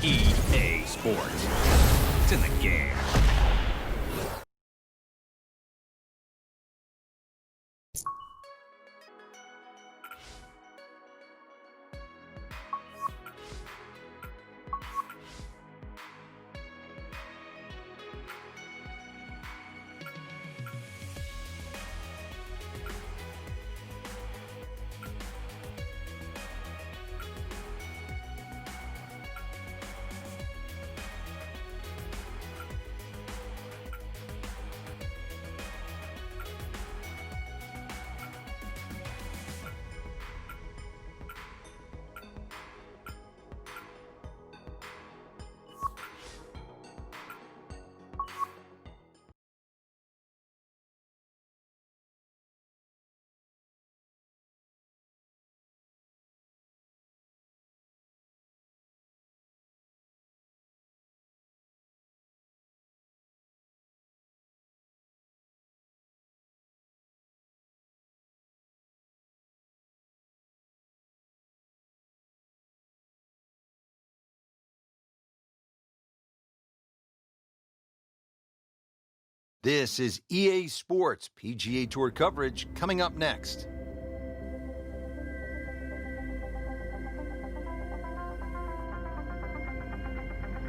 EA Sports. It's in the game. This is EA Sports PGA Tour coverage coming up next.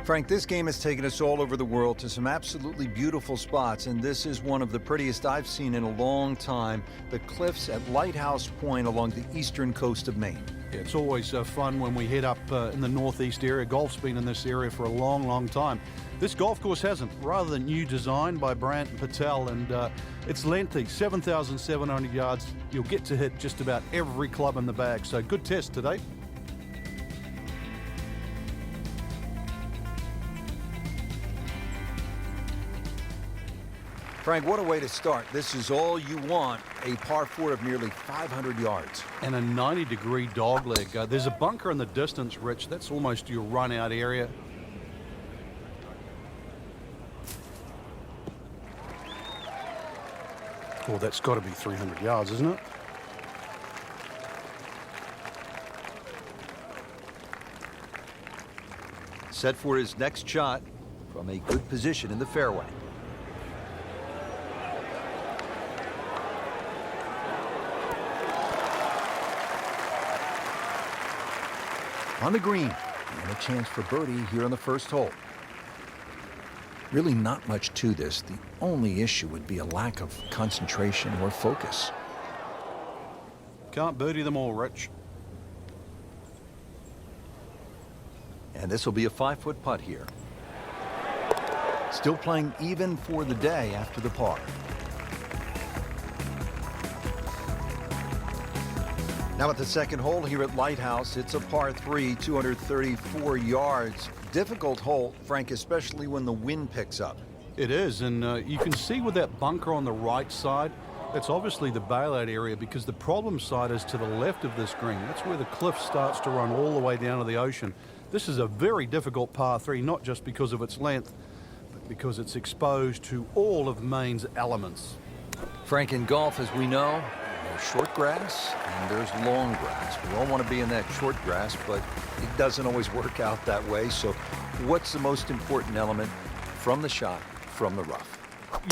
Frank, this game has taken us all over the world to some absolutely beautiful spots, and this is one of the prettiest I've seen in a long time, the cliffs at Lighthouse Point along the eastern coast of Maine. Yeah, it's always fun when we head up in the northeast area. Golf's been in this area for a long, long time. This golf course hasn't. Rather new design by Brandt and Patel, and it's lengthy, 7,700 yards. You'll get to hit just about every club in the bag, so good test today. Frank, what a way to start. This is all you want, a par 4 of nearly 500 yards. And a 90-degree dogleg. There's a bunker in the distance, Rich. That's almost your run-out area. Oh, that's got to be 300 yards, isn't it? Set for his next shot from a good position in the fairway. On the green, and a chance for birdie here on the first hole. Really not much to this. The only issue would be a lack of concentration or focus. Can't birdie them all, Rich. And this will be a 5-foot putt here. Still playing even for the day after the par. Now at the second hole here at Lighthouse, it's a par 3, 234 yards. Difficult hole, Frank, especially when the wind picks up. It is, and you can see with that bunker on the right side, that's obviously the bailout area, because the problem side is to the left of this green. That's where the cliff starts to run all the way down to the ocean. This is a very difficult par 3, not just because of its length, but because it's exposed to all of Maine's elements. Frank, in golf, as we know, there's short grass and there's long grass. We all want to be in that short grass, but it doesn't always work out that way. So what's the most important element from the shot, from the rough?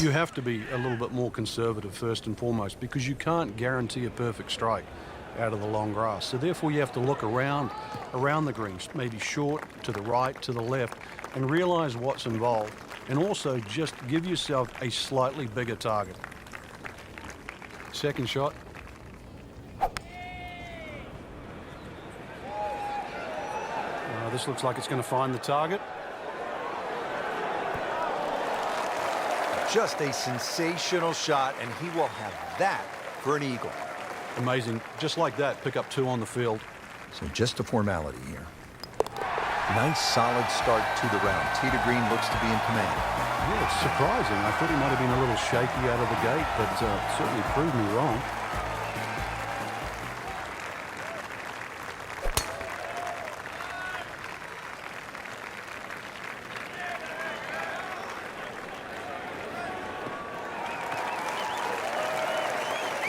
You have to be a little bit more conservative first and foremost, because you can't guarantee a perfect strike out of the long grass. So therefore you have to look around the greens, maybe short, to the right, to the left, and realize what's involved. And also just give yourself a slightly bigger target. Second shot. This looks like it's going to find the target. Just a sensational shot, and he will have that for an eagle. Amazing. Just like that, pick up 2 on the field. So just a formality here. Nice solid start to the round. Tee to green looks to be in command. Yeah, it's surprising. I thought he might have been a little shaky out of the gate, but certainly proved me wrong.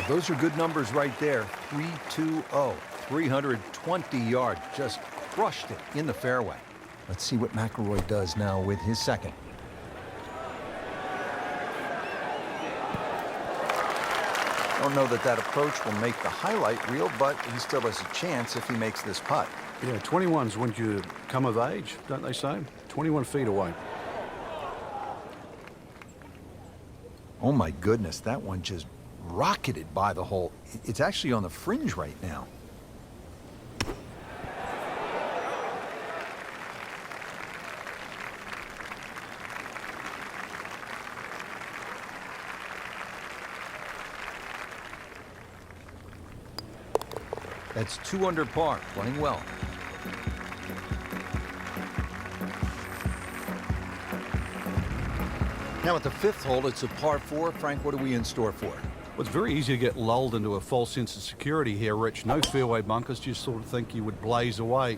Those are good numbers right there. 320, 320 yards. Just crushed it in the fairway. Let's see what McIlroy does now with his second. Don't know that approach will make the highlight reel, but he still has a chance if he makes this putt. Yeah, 21's when you come of age, don't they say? 21 feet away. Oh my goodness, that one just rocketed by the hole. It's actually on the fringe right now. That's 2 under par, playing well. Now at the 5th hole, it's a par 4. Frank, what are we in store for? Well, it's very easy to get lulled into a false sense of security here, Rich. No fairway bunkers, you sort of think you would blaze away.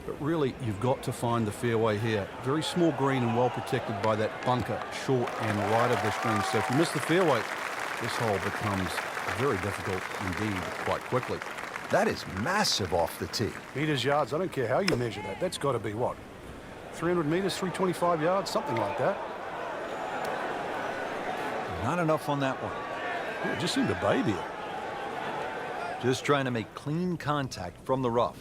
But really, you've got to find the fairway here. Very small green and well protected by that bunker, short and right of this green. So if you miss the fairway, this hole becomes very difficult indeed quite quickly. That is massive off the tee. Meters, yards, I don't care how you measure that. That's got to be what? 300 meters, 325 yards, something like that. Not enough on that one. Yeah, it just seemed a baby. Just trying to make clean contact from the rough.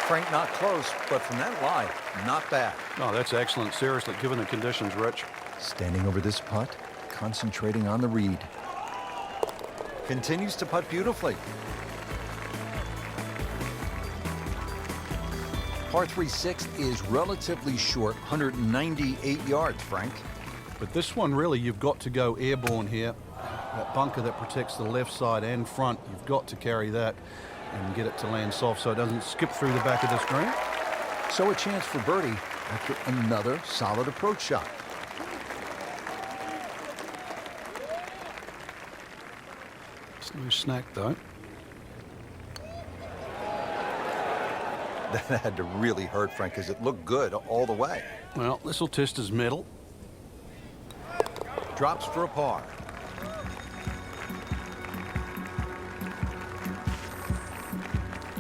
Frank, not close, but from that lie, not bad. No, that's excellent. Seriously, given the conditions, Rich. Standing over this putt, concentrating on the read. Continues to putt beautifully. Par 3 6th is relatively short, 198 yards, Frank. But this one, really, you've got to go airborne here. That bunker that protects the left side and front, you've got to carry that and get it to land soft so it doesn't skip through the back of this green. So a chance for birdie after another solid approach shot. It's no snack, though. That had to really hurt, Frank, because it looked good all the way. Well, this will test his mettle. Drops for a par.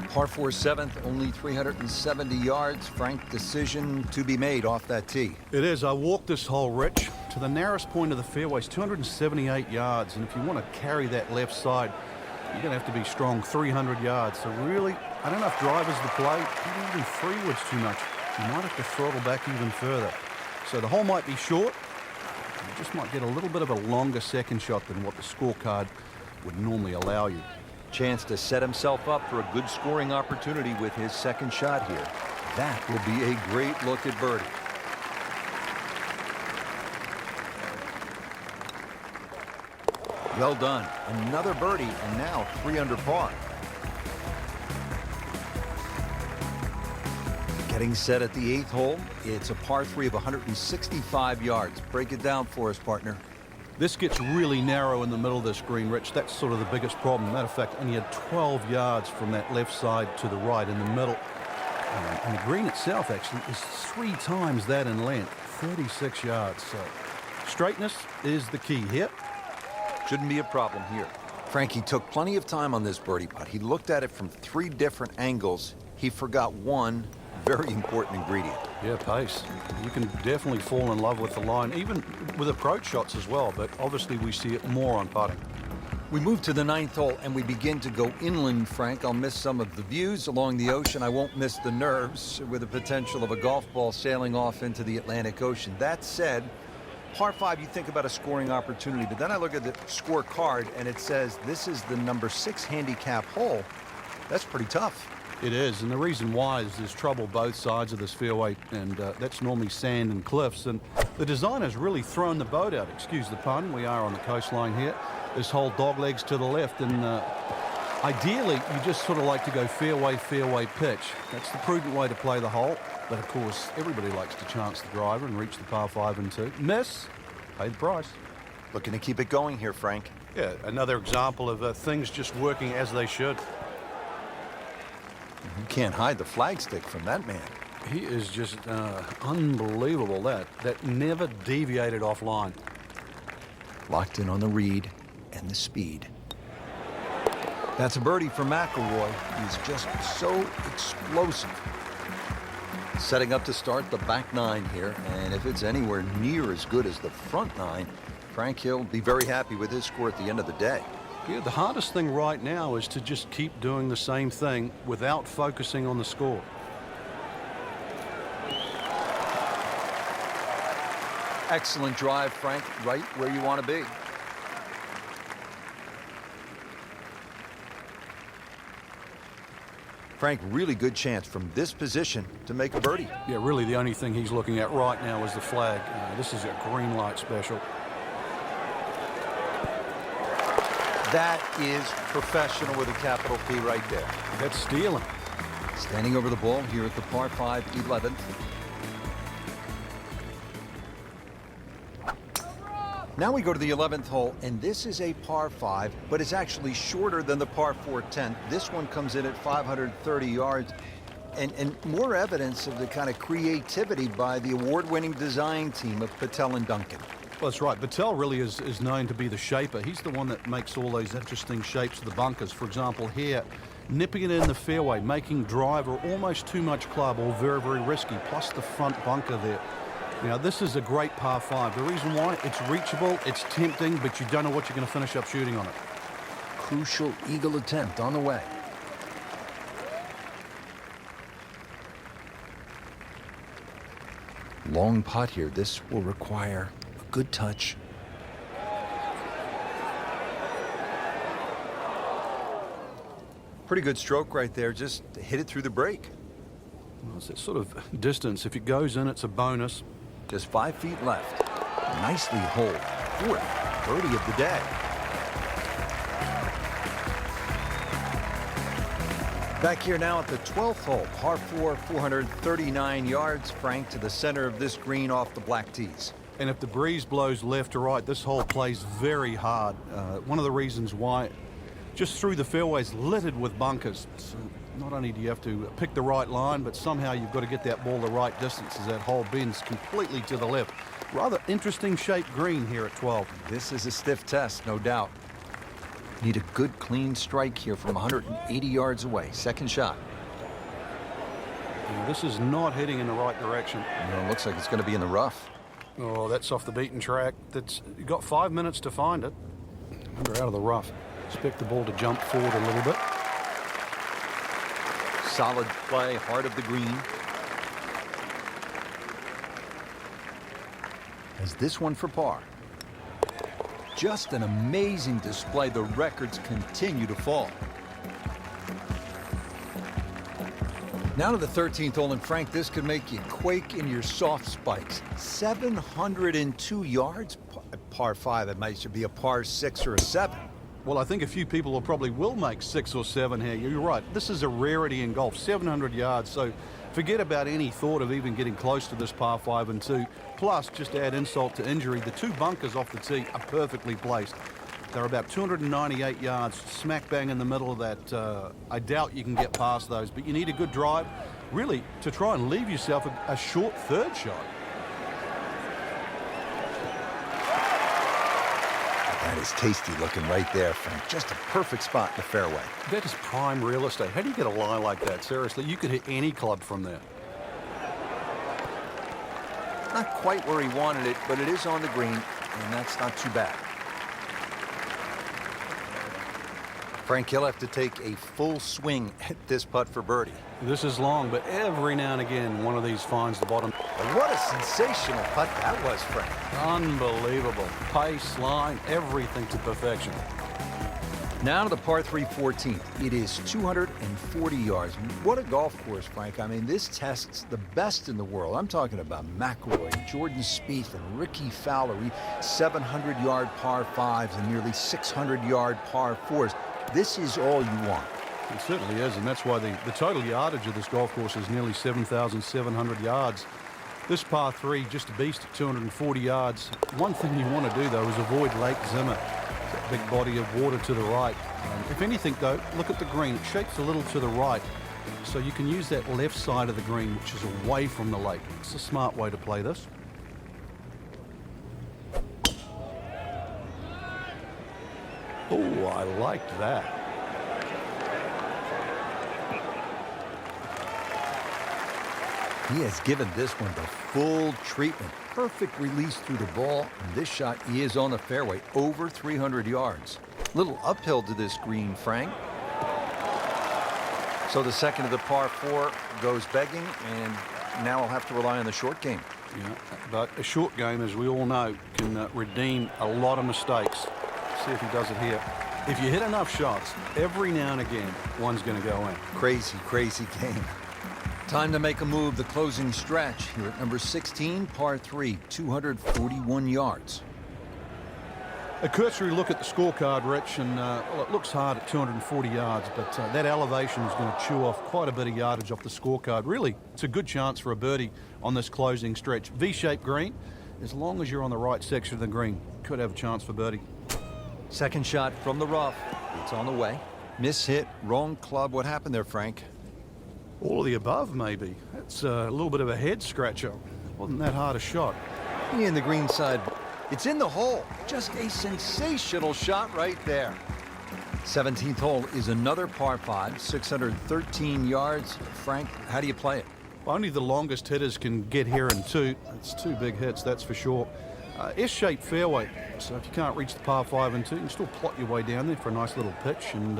Par 4 7th, only 370 yards. Frank, decision to be made off that tee. It is. I walked this hole, Rich, to the narrowest point of the fairway. It's 278 yards, and if you want to carry that left side, you're going to have to be strong, 300 yards. So really, I don't know if drivers to play, maybe even freewoods too much. You might have to throttle back even further. So the hole might be short. You just might get a little bit of a longer second shot than what the scorecard would normally allow you. Chance to set himself up for a good scoring opportunity with his second shot here. That will be a great look at birdie. Well done. Another birdie, and now 3 under par. Getting set at the 8th hole. It's a par 3 of 165 yards. Break it down for us, partner. This gets really narrow in the middle of this green, Rich. That's sort of the biggest problem. Matter of fact, only had 12 yards from that left side to the right in the middle. And the green itself actually is 3 times that in length, 36 yards. So straightness is the key here. Shouldn't be a problem here. Frankie took plenty of time on this birdie putt. He looked at it from 3 different angles. He forgot one very important ingredient. Yeah, pace. You can definitely fall in love with the line, even with approach shots as well, but obviously we see it more on putting. We move to the 9th hole and we begin to go inland, Frank. I'll miss some of the views along the ocean. I won't miss the nerves with the potential of a golf ball sailing off into the Atlantic Ocean. That said, par 5, you think about a scoring opportunity, but then I look at the scorecard and it says this is the number 6 handicap hole. That's pretty tough. It is, and the reason why is there's trouble both sides of this fairway, and that's normally sand and cliffs, and the designer's really thrown the boat out, excuse the pun. We are on the coastline here. This whole dog legs to the left, and ideally you just sort of like to go fairway, fairway pitch. That's the prudent way to play the hole, but of course everybody likes to chance the driver and reach the par 5 and 2. Miss, pay the price. Looking to keep it going here, Frank. Yeah, another example of things just working as they should. You can't hide the flagstick from that man. He is just unbelievable. That never deviated offline. Locked in on the read and the speed. That's a birdie for McIlroy. He's just so explosive. Setting up to start the back nine here, and if it's anywhere near as good as the front nine, Frank Hill will be very happy with his score at the end of the day. Yeah, the hardest thing right now is to just keep doing the same thing without focusing on the score. Excellent drive, Frank, right where you want to be. Frank, really good chance from this position to make a birdie. Yeah, really the only thing he's looking at right now is the flag. This is a green light special. That is professional with a capital P right there. That's stealing. Standing over the ball here at the par 5 11th. Now we go to the 11th hole, and this is a par 5, but it's actually shorter than the par 4 10th. This one comes in at 530 yards, and more evidence of the kind of creativity by the award-winning design team of Patel and Duncan. Well, that's right. Patel really is known to be the shaper. He's the one that makes all those interesting shapes of the bunkers. For example, here, nipping it in the fairway, making driver almost too much club, or very, very risky, plus the front bunker there. Now, this is a great par 5. The reason why, it's reachable, it's tempting, but you don't know what you're going to finish up shooting on it. Crucial eagle attempt on the way. Long putt here. This will require a good touch. Pretty good stroke right there. Just hit it through the break. Well, it's that sort of distance. If it goes in, it's a bonus. Just 5 feet left. Nicely holed. Fourth birdie of the day. Back here now at the 12th hole, par 4, 439 yards. Frank, to the center of this green off the black tees. And if the breeze blows left or right, this hole plays very hard. One of the reasons why, just through the fairways littered with bunkers. So not only do you have to pick the right line, but somehow you've got to get that ball the right distance as that hole bends completely to the left. Rather interesting shaped green here at 12. This is a stiff test, no doubt. Need a good clean strike here from 180 yards away. Second shot. Now, this is not heading in the right direction. No, it looks like it's going to be in the rough. Oh, that's off the beaten track. You got 5 minutes to find it. We're out of the rough. Expect the ball to jump forward a little bit. Solid play, heart of the green. As this one for par. Just an amazing display. The records continue to fall. Now to the 13th hole, and Frank, this could make you quake in your soft spikes. 702 yards, par 5. It might should be a par 6 or a 7. Well, I think a few people probably will make 6 or 7 here. You're right. This is a rarity in golf, 700 yards. So forget about any thought of even getting close to this par 5 and 2. Plus, just to add insult to injury, the 2 bunkers off the tee are perfectly placed. They're about 298 yards, smack bang in the middle of that. I doubt you can get past those, but you need a good drive, really, to try and leave yourself a short third shot. That is tasty looking right there, Frank. Just a perfect spot in the fairway. That is prime real estate. How do you get a lie like that? Seriously, you could hit any club from there. Not quite where he wanted it, but it is on the green, and that's not too bad. Frank, he'll have to take a full swing at this putt for birdie. This is long, but every now and again, one of these finds the bottom. What a sensational putt that was, Frank. Unbelievable. Pace, line, everything to perfection. Now to the par 3 14th. It is 240 yards. What a golf course, Frank. I mean, this tests the best in the world. I'm talking about McIlroy, Jordan Spieth, and Ricky Fowler. 700-yard par 5s and nearly 600-yard par 4s. This is all you want. It certainly is, and that's why the total yardage of this golf course is nearly 7,700 yards. This par 3, just a beast at 240 yards. One thing you want to do, though, is avoid Lake Zimmer. That big body of water to the right. If anything, though, look at the green. It shapes a little to the right, so you can use that left side of the green, which is away from the lake. It's a smart way to play this. Oh, I liked that. He has given this one the full treatment. Perfect release through the ball. And this shot, he is on the fairway, over 300 yards. Little uphill to this green, Frank. So the second of the par 4 goes begging, and now I'll have to rely on the short game. Yeah, but a short game, as we all know, can redeem a lot of mistakes. See if he does it here. If you hit enough shots, every now and again, one's going to go in. Crazy, crazy game. Time to make a move. The closing stretch here at number 16, par 3, 241 yards. A cursory look at the scorecard, Rich, and well, it looks hard at 240 yards, but that elevation is going to chew off quite a bit of yardage off the scorecard. Really, it's a good chance for a birdie on this closing stretch. V-shaped green, as long as you're on the right section of the green, could have a chance for birdie. Second shot from the rough. It's on the way. Miss hit, wrong club. What happened there, Frank? All of the above, maybe. That's a little bit of a head scratcher. Wasn't that hard a shot. In the green side. It's in the hole. Just a sensational shot right there. 17th hole is another par 5, 613 yards. Frank, how do you play it? Only the longest hitters can get here in 2. It's 2 big hits, that's for sure. S-shaped fairway, so if you can't reach the par 5 and 2, you can still plot your way down there for a nice little pitch, and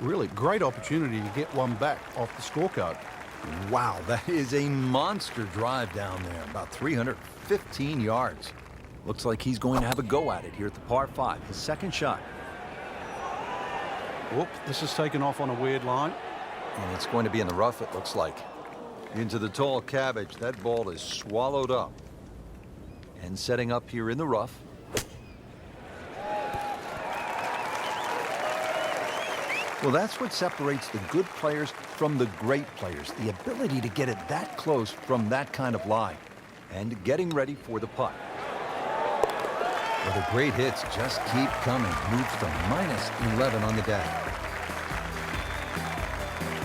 really great opportunity to get one back off the scorecard. Wow, that is a monster drive down there, about 315 yards. Looks like he's going to have a go at it here at the par 5, his second shot. Whoop, this is taken off on a weird line. And it's going to be in the rough, it looks like. Into the tall cabbage. That ball is swallowed up. And setting up here in the rough. Well, that's what separates the good players from the great players. The ability to get it that close from that kind of lie. And getting ready for the putt. Well, the great hits just keep coming. Moves to -11 on the day.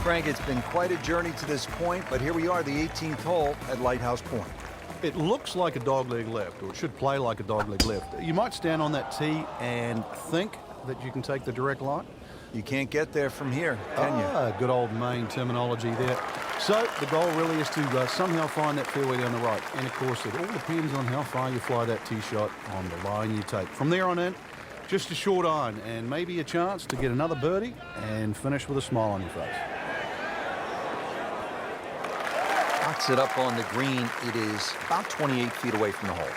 Frank, it's been quite a journey to this point, but here we are, the 18th hole at Lighthouse Point. It looks like a dogleg left, or it should play like a dogleg left. You might stand on that tee and think that you can take the direct line. You can't get there from here, can you? Good old Maine terminology there. So the goal really is to somehow find that fairway down the right. And of course, it all depends on how far you fly that tee shot on the line you take. From there on in, just a short iron and maybe a chance to get another birdie and finish with a smile on your face. Knocks it up on the green. It is about 28 feet away from the hole.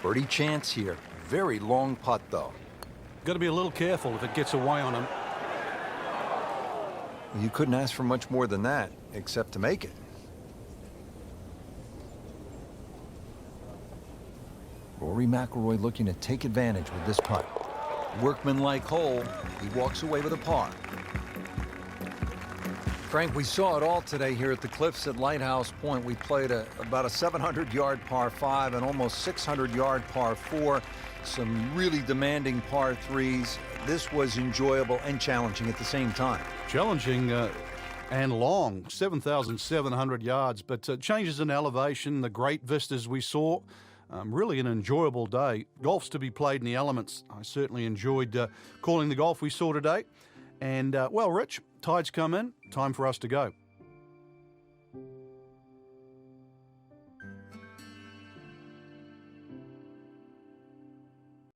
Birdie chance here. Very long putt, though. Got to be a little careful if it gets away on him. You couldn't ask for much more than that, except to make it. Rory McIlroy looking to take advantage with this putt. Workmanlike hole. He walks away with a par. Frank, we saw it all today here at the Cliffs at Lighthouse Point. We played about a 700-yard par 5 and almost 600-yard par 4. Some really demanding par 3s. This was enjoyable and challenging at the same time. Challenging and long, 7,700 yards, but changes in elevation, the great vistas we saw. Really an enjoyable day. Golf's to be played in the elements. I certainly enjoyed calling the golf we saw today. And, well, Rich, tide's come in. Time for us to go.